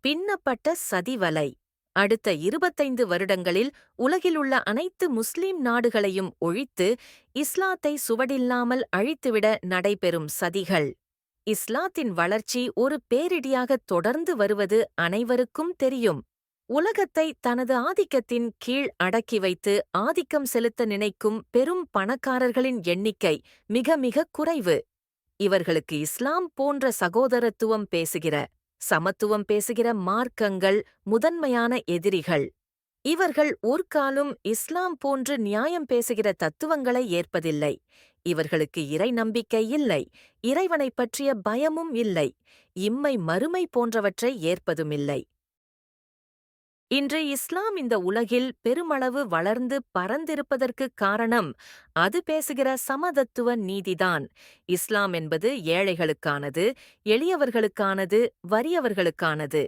பின்னப்பட்ட சதிவலை. அடுத்த 25 வருடங்களில் உலகிலுள்ள அனைத்து முஸ்லிம் நாடுகளையும் ஒழித்து இஸ்லாத்தை சுவடில்லாமல் அழித்துவிட நடைபெறும் சதிகள். இஸ்லாத்தின் வளர்ச்சி ஒரு பேரிடியாக தொடர்ந்து வருவது அனைவருக்கும் தெரியும். உலகத்தை தனது ஆதிக்கத்தின் கீழ் அடக்கி வைத்து ஆதிக்கம் செலுத்த நினைக்கும் பெரும் பணக்காரர்களின் எண்ணிக்கை மிக மிக குறைவு. இவர்களுக்கு இஸ்லாம் போன்ற சகோதரத்துவம் பேசுகிற, சமத்துவம் பேசுகிற மார்க்கங்கள் முதன்மையான எதிரிகள். இவர்கள் ஒருக்காலும் இஸ்லாம் போன்று நியாயம் பேசுகிற தத்துவங்களை ஏற்பதில்லை. இவர்களுக்கு இறை நம்பிக்கை இல்லை, இறைவனைப் பற்றிய பயமும் இல்லை, இம்மை மறுமை போன்றவற்றை ஏற்பதுமில்லை. இன்று இஸ்லாம் இந்த உலகில் பெருமளவு வளர்ந்து பரந்திருப்பதற்குக் காரணம் அது பேசுகிற சமதத்துவ நீதிதான். இஸ்லாம் என்பது ஏழைகளுக்கானது, எளியவர்களுக்கானது, வறியவர்களுக்கானது.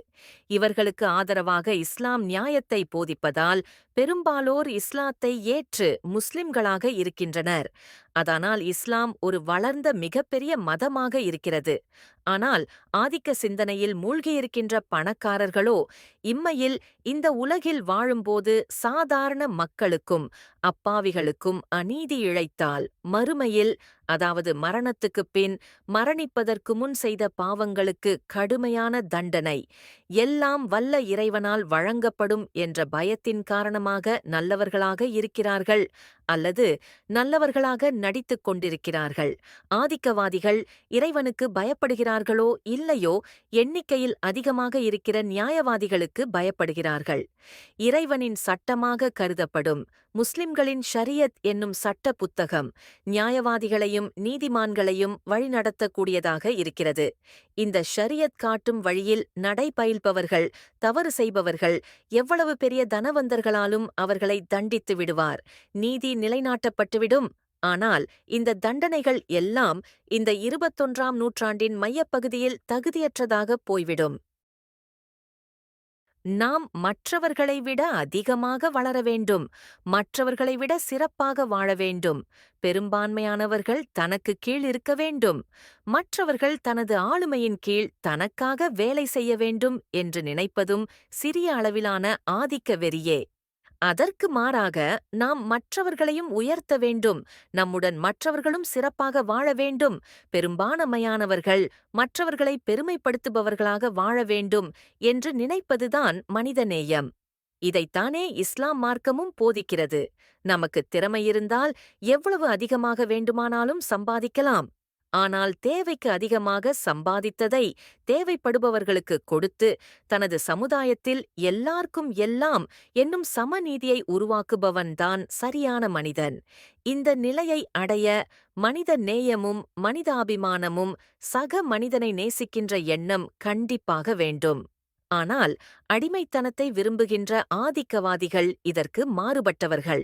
இவர்களுக்கு ஆதரவாக இஸ்லாம் நியாயத்தை போதிப்பதால் பெரும்பாலோர் இஸ்லாத்தை ஏற்று முஸ்லிம்களாக இருக்கின்றனர். அதனால் இஸ்லாம் ஒரு வளர்ந்த மிகப்பெரிய மதமாக இருக்கிறது. ஆனால் ஆதிக்க சிந்தனையில் மூழ்கியிருக்கின்ற பணக்காரர்களோ இம்மையில் இந்த உலகில் வாழும்போது சாதாரண மக்களுக்கும் அப்பாவிகளுக்கும் அநீதி இழைத்தால் மறுமையில், அதாவது மரணத்துக்குப் பின், மரணிப்பதற்கு முன் செய்த பாவங்களுக்கு கடுமையான தண்டனை எல்லாம் வல்ல இறைவனால் வழங்கப்படும் என்ற பயத்தின் காரணமாக நல்லவர்களாக இருக்கிறார்கள் அல்லது நல்லவர்களாக நடித்துக் கொண்டிருக்கிறார்கள். ஆதிக்கவாதிகள் இறைவனுக்கு பயப்படுகிறார்களோ இல்லையோ, எண்ணிக்கையில் அதிகமாக இருக்கிற நியாயவாதிகளுக்கு பயப்படுகிறார்கள். இறைவனின் சட்டமாக கருதப்படும் முஸ்லிம்களின் ஷரியத் என்னும் சட்ட புத்தகம் நியாயவாதிகளையும் நீதிமான்களையும் வழிநடத்தக்கூடியதாக இருக்கிறது. இந்த ஷரியத் காட்டும் வழியில் நடைபயில்பவர்கள், தவறு செய்பவர்கள் எவ்வளவு பெரிய தனவந்தர்களாலும் அவர்களை தண்டித்து விடுவார். நீதி நிலைநாட்டப்பட்டுவிடும். ஆனால் இந்த தண்டனைகள் எல்லாம் இந்த 21ஆம் நூற்றாண்டின் மையப்பகுதியில் தகுதியற்றதாகப் போய்விடும். நாம் மற்றவர்களை விட அதிகமாக வளர வேண்டும், மற்றவர்களை விட சிறப்பாக வாழ வேண்டும், பெரும்பான்மையானவர்கள் தனக்கு கீழ் இருக்க வேண்டும், மற்றவர்கள் தனது ஆளுமையின் கீழ் தனக்காக வேலை செய்ய வேண்டும் என்று நினைப்பதும் சிறிய அளவிலான ஆதிக்க வெறியே. அதற்கு மாறாக நாம் மற்றவர்களையும் உயர்த்த வேண்டும், நம்முடன் மற்றவர்களும் சிறப்பாக வாழ வேண்டும், பெரும்பான்மையானவர்கள் மற்றவர்களை பெருமைப்படுத்துபவர்களாக வாழ வேண்டும் என்று நினைப்பதுதான் மனிதநேயம். இதைத்தானே இஸ்லாம் மார்க்கமும் போதிக்கிறது. நமக்கு திறமையிருந்தால் எவ்வளவு அதிகமாக வேண்டுமானாலும் சம்பாதிக்கலாம். ஆனால் தேவைக்கு அதிகமாக சம்பாதித்ததை தேவைப்படுபவர்களுக்கு கொடுத்து தனது சமுதாயத்தில் எல்லார்க்கும் எல்லாம் என்னும் சமநீதியை உருவாக்குபவன்தான் சரியான மனிதன். இந்த நிலையை அடைய மனித நேயமும் மனிதாபிமானமும் சக மனிதனை நேசிக்கின்ற எண்ணம் கண்டிப்பாக வேண்டும். ஆனால் அடிமைத்தனத்தை விரும்புகின்ற ஆதிக்கவாதிகள் இதற்கு மாறுபட்டவர்கள்.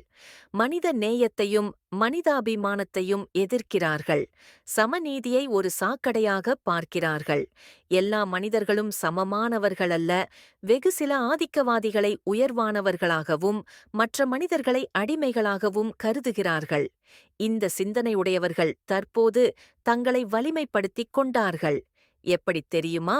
மனித நேயத்தையும் மனிதாபிமானத்தையும் எதிர்க்கிறார்கள். சமநீதியை ஒரு சாக்கடையாக பார்க்கிறார்கள். எல்லா மனிதர்களும் சமமானவர்களல்ல, வெகு சில ஆதிக்கவாதிகளை உயர்வானவர்களாகவும் மற்ற மனிதர்களை அடிமைகளாகவும் கருதுகிறார்கள். இந்த சிந்தனையுடையவர்கள் தற்போது தங்களை வலிமைப்படுத்திக் கொண்டார்கள். எப்படித் தெரியுமா?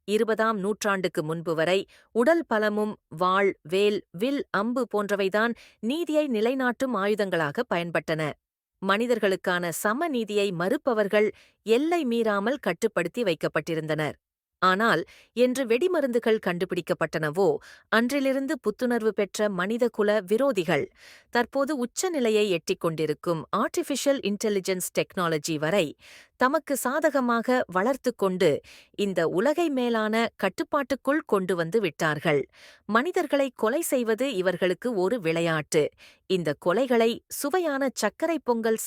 20ஆம் நூற்றாண்டுக்கு முன்பு வரை உடல் பலமும் வாள், வேல், வில், அம்பு போன்றவைதான் நீதியை நிலைநாட்டும் ஆயுதங்களாக பயன்பட்டன. மனிதர்களுக்கான சமநீதியை மறுப்பவர்கள் எல்லை மீறாமல் கட்டுப்படுத்தி வைக்கப்பட்டிருந்தனர். ஆனால் என்று வெடிமருந்துகள் கண்டுபிடிக்கப்பட்டனவோ அன்றிலிருந்து புத்துணர்வு பெற்ற மனிதகுல விரோதிகள் தற்போது உச்சநிலையை எட்டிக் கொண்டிருக்கும் ஆர்டிஃபிஷியல் இன்டெலிஜென்ஸ் டெக்னாலஜி வரை தமக்கு சாதகமாக வளர்த்து கொண்டு இந்த உலகை மேலான கட்டுப்பாட்டுக்குள் கொண்டு வந்து விட்டார்கள். மனிதர்களை கொலை செய்வது இவர்களுக்கு ஒரு விளையாட்டு. இந்த கொலைகளை சுவையான சர்க்கரை பொங்கல்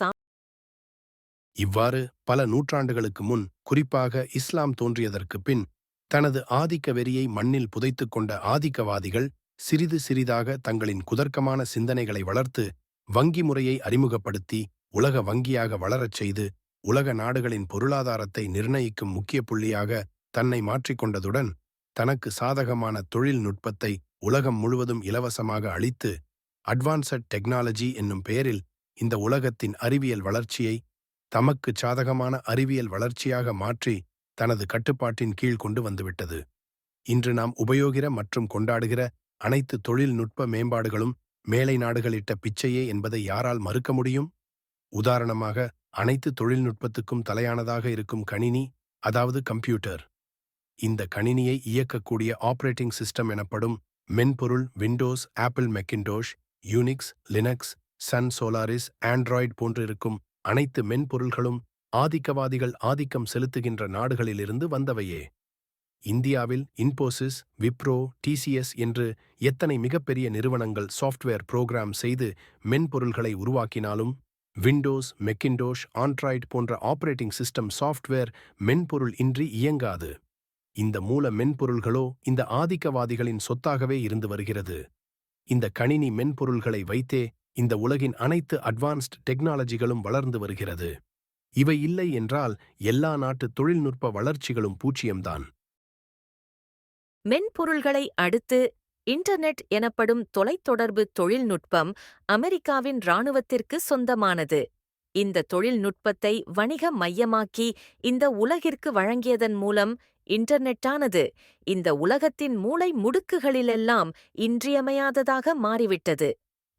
இவ்வாறு பல நூற்றாண்டுகளுக்கு முன், குறிப்பாக இஸ்லாம் தோன்றியதற்குப் பின், தனது ஆதிக்க வெறியை மண்ணில் புதைத்துக் கொண்ட ஆதிக்கவாதிகள் சிறிது சிறிதாக தங்களின் குதர்க்கமான சிந்தனைகளை வளர்த்து வங்கி முறையை அறிமுகப்படுத்தி உலக வங்கியாக வளரச் செய்து உலக நாடுகளின் பொருளாதாரத்தை நிர்ணயிக்கும் முக்கிய புள்ளியாக தன்னை மாற்றிக்கொண்டதுடன் தனக்கு சாதகமான தொழில்நுட்பத்தை உலகம் முழுவதும் இலவசமாக அளித்து அட்வான்ஸ்ட் டெக்னாலஜி என்னும் பெயரில் இந்த உலகத்தின் அறிவியல் வளர்ச்சியை தமக்குச் சாதகமான அறிவியல் வளர்ச்சியாக மாற்றி தனது கட்டுப்பாட்டின் கீழ் கொண்டு வந்துவிட்டது. இன்று நாம் உபயோகிற மற்றும் கொண்டாடுகிற அனைத்து தொழில்நுட்ப மேம்பாடுகளும் மேலை நாடுகளிட்ட பிச்சையே என்பதை யாரால் மறுக்க முடியும்? உதாரணமாக, அனைத்து தொழில்நுட்பத்துக்கும் தலையானதாக இருக்கும் கணினி, அதாவது கம்ப்யூட்டர். இந்த கணினியை இயக்கக்கூடிய ஆபரேட்டிங் சிஸ்டம் எனப்படும் மென்பொருள் windows, Apple Macintosh, Unix, Linux, Sun Solaris, Android போன்றிருக்கும் அனைத்து மென்பொருள்களும் ஆதிக்கவாதிகள் ஆதிக்கம் செலுத்துகின்ற நாடுகளிலிருந்து வந்தவையே. இந்தியாவில் இன்போசிஸ், விப்ரோ, டிசிஎஸ் என்று எத்தனை மிகப்பெரிய நிறுவனங்கள் சாஃப்ட்வேர் புரோகிராம் செய்து மென்பொருள்களை உருவாக்கினாலும், விண்டோஸ், மெக்கின்டோஷ், ஆண்ட்ராய்டு போன்ற ஆபரேட்டிங் சிஸ்டம் சாஃப்ட்வேர் மென்பொருள் இன்றி இயங்காது. இந்த மூல மென்பொருள்களோ இந்த ஆதிக்கவாதிகளின் சொத்தாகவே இருந்து வருகிறது. இந்த கணினி மென்பொருள்களை வைத்தே இந்த உலகின் அனைத்து அட்வான்ஸ்ட் டெக்னாலஜிகளும் வளர்ந்து வருகிறது. இவை இல்லை என்றால் எல்லா நாட்டு தொழில்நுட்ப வளர்ச்சிகளும் பூச்சியம்தான். மென்பொருள்களை அடுத்து இன்டர்நெட் எனப்படும் தொலைத்தொடர்பு தொழில்நுட்பம் அமெரிக்காவின் இராணுவத்திற்கு சொந்தமானது. இந்த தொழில்நுட்பத்தை வணிக மையமாக்கி இந்த உலகிற்கு வழங்கியதன் மூலம் இன்டர்நெட்டானது இந்த உலகத்தின் மூலை முடுக்குகளிலெல்லாம் இன்றியமையாததாக மாறிவிட்டது.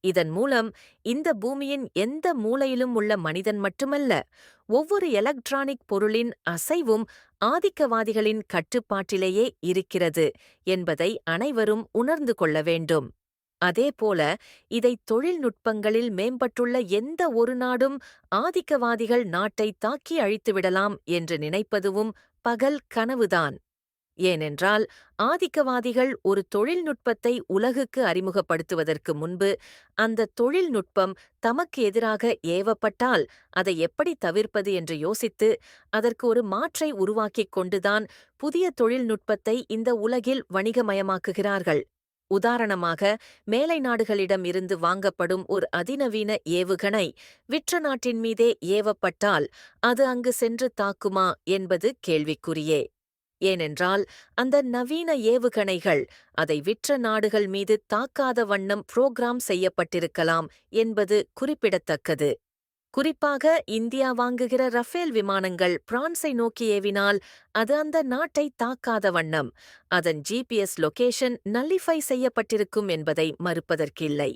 இதன் மூலம் இந்த பூமியின் எந்த மூலையிலும் உள்ள மனிதன் மட்டுமல்ல, ஒவ்வொரு எலக்ட்ரானிக் பொருளின் அசைவும் ஆதிக்கவாதிகளின் கட்டுப்பாட்டிலேயே இருக்கிறது என்பதை அனைவரும் உணர்ந்து கொள்ள வேண்டும். அதேபோல இதை தொழில்நுட்பங்களில் மேம்பட்டுள்ள எந்த ஒரு நாடும் ஆதிக்கவாதிகள் நாட்டை தாக்கி அழித்துவிடலாம் என்று நினைப்பதுவும் பகல் கனவுதான். ஏனென்றால் ஆதிக்கவாதிகள் ஒரு தொழில்நுட்பத்தை உலகுக்கு அறிமுகப்படுத்துவதற்கு முன்பு அந்த தொழில்நுட்பம் தமக்கு எதிராக ஏவப்பட்டால் அதை எப்படி தவிர்ப்பது என்று யோசித்து அதற்கு ஒரு மாற்றை உருவாக்கிக் கொண்டுதான் புதிய தொழில்நுட்பத்தை இந்த உலகில் வணிகமயமாக்குகிறார்கள். உதாரணமாக, மேலை நாடுகளிடம் இருந்து வாங்கப்படும் ஒரு அதிநவீன ஏவுகணை விற்ற நாட்டின் மீதே ஏவப்பட்டால் அது அங்கு சென்று தாக்குமா என்பது கேள்விக்குறியே. ஏனென்றால் அந்த நவீன ஏவுகணைகள் அதை விற்ற நாடுகள் மீது தாக்காத வண்ணம் புரோகிராம் செய்யப்பட்டிருக்கலாம் என்பது குறிப்பிடத்தக்கது. குறிப்பாக இந்தியா வாங்குகிற ரஃபேல் விமானங்கள் பிரான்ஸை நோக்கி ஏவினால் அது அந்த நாட்டை தாக்காத வண்ணம் அதன் ஜிபிஎஸ் லொகேஷன் நல்லிஃபை செய்யப்பட்டிருக்கும் என்பதை மறுப்பதற்கில்லை.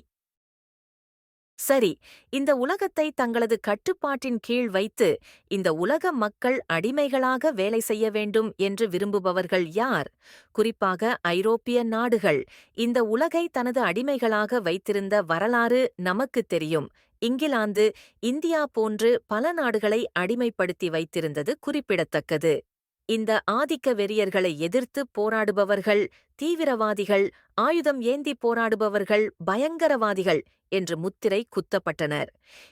சரி, இந்த உலகத்தை தங்களது கட்டுப்பாட்டின் கீழ் வைத்து இந்த உலக மக்கள் அடிமைகளாக வேலை செய்ய வேண்டும் என்று விரும்புபவர்கள் யார்? குறிப்பாக ஐரோப்பிய நாடுகள் இந்த உலகை தனது அடிமைகளாக வைத்திருந்த வரலாறு நமக்குத் தெரியும். இங்கிலாந்து, இந்தியா போன்று பல நாடுகளை அடிமைப்படுத்தி வைத்திருந்தது குறிப்பிடத்தக்கது. இந்த ஆதிக்க வெறியர்களை எதிர்த்து போராடுபவர்கள் தீவிரவாதிகள், ஆயுதம் ஏந்தி போராடுபவர்கள் பயங்கரவாதிகள் என்று முத்திரை குத்தப்பட்டனர்.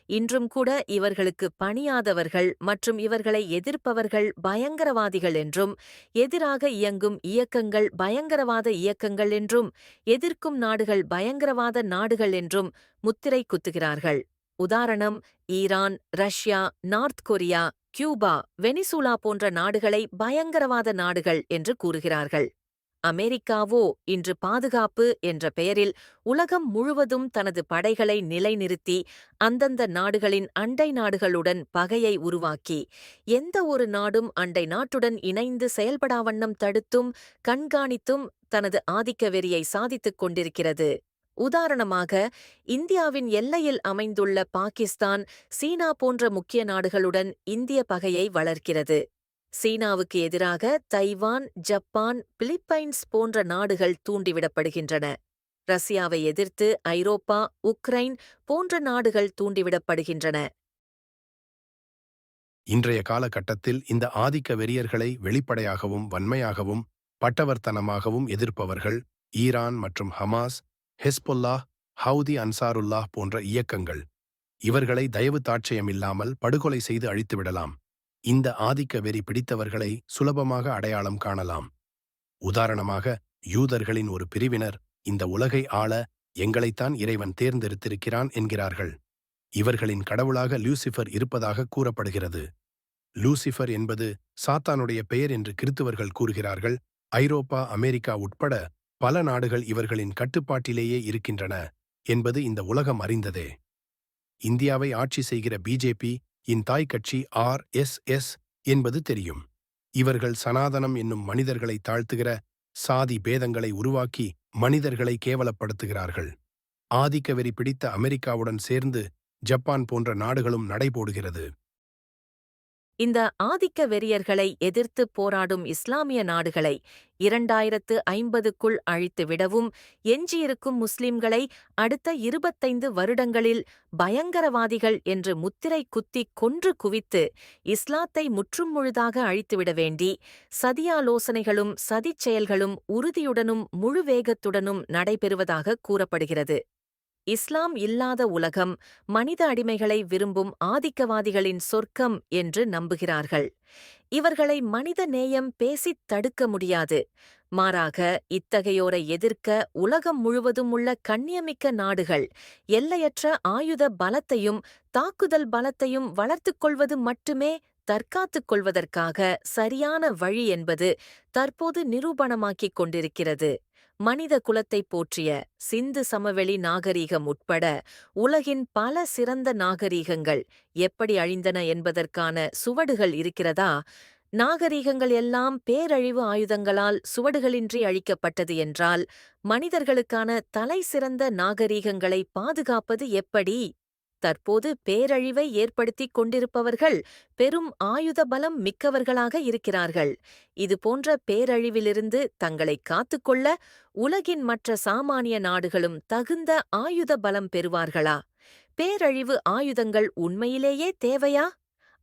இன்றும் கூட இவர்களுக்கு பணியாதவர்கள் மற்றும் இவர்களை எதிர்ப்பவர்கள் பயங்கரவாதிகள் என்றும், எதிராக இயங்கும் இயக்கங்கள் பயங்கரவாத இயக்கங்கள் என்றும், எதிர்க்கும் நாடுகள் பயங்கரவாத நாடுகள் என்றும் முத்திரை குத்துகிறார்கள். உதாரணம், Iran, Russia, north Korea, Cuba, Venezuela போன்ற நாடுகளை பயங்கரவாத நாடுகள் என்று கூறுகிறார்கள். அமெரிக்காவோ இன்று பாதுகாப்பு என்ற பெயரில் உலகம் முழுவதும் தனது படைகளை நிலைநிறுத்தி அந்தந்த நாடுகளின் அண்டை நாடுகளுடன் பகையை உருவாக்கி எந்த ஒரு நாடும் அண்டை நாட்டுடன் இணைந்து செயல்படாவண்ணம் தடுத்தும் கண்காணித்தும் தனது ஆதிக்க வெறியை சாதித்துக் கொண்டிருக்கிறது. உதாரணமாக, இந்தியாவின் எல்லையில் அமைந்துள்ள பாகிஸ்தான், சீனா போன்ற முக்கிய நாடுகளுடன் இந்திய பகையை வளர்க்கிறது. சீனாவுக்கு எதிராக தைவான், ஜப்பான், பிலிப்பைன்ஸ் போன்ற நாடுகள் தூண்டிவிடப்படுகின்றன. ரஷ்யாவை எதிர்த்து ஐரோப்பா, உக்ரைன் போன்ற நாடுகள் தூண்டிவிடப்படுகின்றன. இன்றைய காலகட்டத்தில் இந்த ஆதிக்க வெறியர்களை வெளிப்படையாகவும் வன்மையாகவும் பட்டவர்த்தனமாகவும் எதிர்ப்பவர்கள் ஈரான் மற்றும் ஹமாஸ், ஹெஸ்பொல்லாஹ், ஹவுதி அன்சாருல்லாஹ் போன்ற இயக்கங்கள். இவர்களை தயவு தாட்சயமில்லாமல் படுகொலை செய்து அழித்துவிடலாம். இந்த ஆதிக்க வெறி பிடித்தவர்களை சுலபமாக அடையாளம் காணலாம். உதாரணமாக, யூதர்களின் ஒரு பிரிவினர் இந்த உலகை ஆள எங்களைத்தான் இறைவன் தேர்ந்தெடுத்திருக்கிறான் என்கிறார்கள். இவர்களின் கடவுளாக லூசிஃபர் இருப்பதாக கூறப்படுகிறது. லூசிஃபர் என்பது சாத்தானுடைய பெயர் என்று கிறித்துவர்கள் கூறுகிறார்கள். ஐரோப்பா, அமெரிக்கா உட்பட பல நாடுகள் இவர்களின் கட்டுப்பாட்டிலேயே இருக்கின்றன என்பது இந்த உலகம் அறிந்ததே. இந்தியாவை ஆட்சி செய்கிற பிஜேபி இன் தாய் கட்சி RSS என்பது தெரியும். இவர்கள் சனாதனம் என்னும் மனிதர்களை தாழ்த்துகிற சாதி பேதங்களை உருவாக்கி மனிதர்களை கேவலப்படுத்துகிறார்கள். ஆதிக்க வெறி பிடித்த அமெரிக்காவுடன் சேர்ந்து ஜப்பான் போன்ற நாடுகளும் நடைபோடுகிறது. இந்த ஆதிக்க வெறியர்களை எதிர்த்துப் போராடும் இஸ்லாமிய நாடுகளை 2050க்குள் அழித்துவிடவும், எஞ்சியிருக்கும் முஸ்லிம்களை அடுத்த 25 வருடங்களில் பயங்கரவாதிகள் என்று முத்திரை குத்திக் கொன்று குவித்து இஸ்லாத்தை முற்றுமுழுதாக அழித்துவிட வேண்டி சதியாலோசனைகளும் சதிச் செயல்களும் உறுதியுடனும் முழு வேகத்துடனும் நடைபெறுவதாக கூறப்படுகிறது. இஸ்லாம் இல்லாத உலகம் மனித அடிமைகளை விரும்பும் ஆதிக்கவாதிகளின் சொர்க்கம் என்று நம்புகிறார்கள். இவர்களை மனித நேயம் பேசித் தடுக்க முடியாது. மாறாக இத்தகையோரை எதிர்க்க உலகம் முழுவதும் உள்ள கண்ணியமிக்க நாடுகள் எல்லையற்ற ஆயுத பலத்தையும் தாக்குதல் பலத்தையும் வளர்த்துக் கொள்வது மட்டுமே தற்காத்துக் கொள்வதற்காக சரியான வழி என்பது தற்போது நிரூபணமாக்கிக் கொண்டிருக்கிறது. மனித குலத்தைப் போற்றிய சிந்து சமவெளி நாகரீகம் உட்பட உலகின் பல சிறந்த நாகரீகங்கள் எப்படி அழிந்தன என்பதற்கான சுவடுகள் இருக்கிறதா? நாகரீகங்கள் எல்லாம் பேரழிவு ஆயுதங்களால் சுவடுகளின்றி அழிக்கப்பட்டது என்றால், மனிதர்களுக்கான தலை சிறந்த நாகரீகங்களை பாதுகாப்பது எப்படி? தற்போது பேரழிவை ஏற்படுத்திக் கொண்டிருப்பவர்கள் பெரும் ஆயுத பலம் மிக்கவர்களாக இருக்கிறார்கள். இதுபோன்ற பேரழிவிலிருந்து தங்களை காத்துக்கொள்ள உலகின் மற்ற சாமானிய நாடுகளும் தகுந்த ஆயுத பலம் பெறுவார்களா? பேரழிவு ஆயுதங்கள் உண்மையிலேயே தேவையா?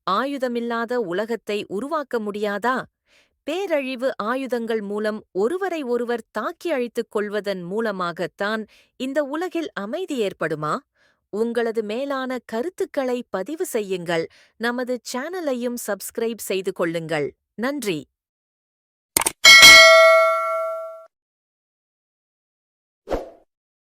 ஆயுதமில்லாத உலகத்தை உருவாக்க முடியாதா? பேரழிவு ஆயுதங்கள் மூலம் ஒருவரை ஒருவர் தாக்கி அழித்துக் கொள்வதன் மூலமாகத்தான் இந்த உலகில் அமைதி ஏற்படுமா? உங்களது மேலான கருத்துக்களை பதிவு செய்யுங்கள். நமது சேனலையும் சப்ஸ்கிரைப் செய்து கொள்ளுங்கள். நன்றி.